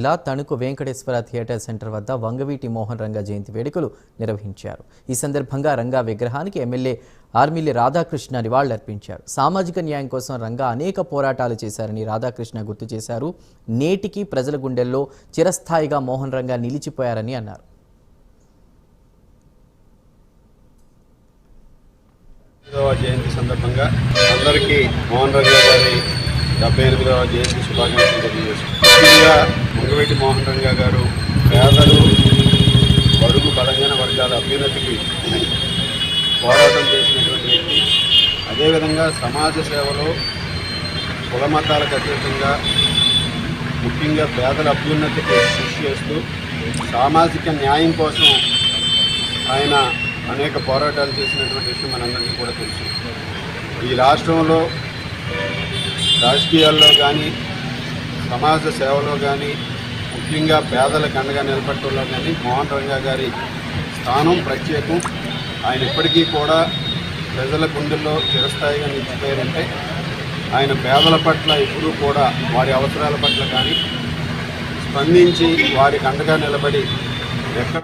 ఇలా Tanuku Venkateswara theatre centre వద్ద వంగవీటి మోహన్ రంగా జయంతి వేడుకలు నిర్వహించారు. ఈ సందర్భంగా రంగా విగ్రహానికి ఎమ్మెల్యే ఆర్మిల్లి రాధాకృష్ణ నివాళులర్పించారు. సామాజిక న్యాయం కోసం రంగా అనేక పోరాటాలు చేశారని రాధాకృష్ణ గుర్తు చేశారు. నేటికి ప్రజల గుండెల్లో చిరస్థాయిగా మోహన్ రంగా నిలిచిపోయారని అన్నారు. జయంతి సందర్భంగా అందరికీ మోహన్ రంగా గారి 78వ జయంతి శుభాకాంక్షలు తెలియజేస్తున్నాను. ముఖ్యంగా వంగవీటి మోహన్ రంగా గారు పేదలు, బడుగు బలహీన వర్గాల అభ్యున్నతికి పోరాటం చేసినటువంటి వ్యక్తి. అదేవిధంగా సమాజ సేవలో కుల మతాలకు అతీతంగా ముఖ్యంగా పేదల అభ్యున్నతికి కృషి చేస్తూ సామాజిక న్యాయం కోసం ఆయన అనేక పోరాటాలు చేసినటువంటి విషయం మనందరికీ కూడా తెలుసు. ఈ రాష్ట్రంలో రాజకీయాల్లో కానీ సమాజ సేవలో కానీ ముఖ్యంగా పేదలకు అండగా నిలబడటంలో కానీ మోహన్ రంగా గారి స్థానం ప్రత్యేకం. ఆయన ఇప్పటికీ కూడా ప్రజల గుండెల్లో చిరస్థాయిగా నిలిచిపోయారంటే ఆయన పేదల పట్ల ఎప్పుడూ కూడా వారి అవసరాల పట్ల కానీ స్పందించి వారికి అండగా నిలబడి ఎక్కడ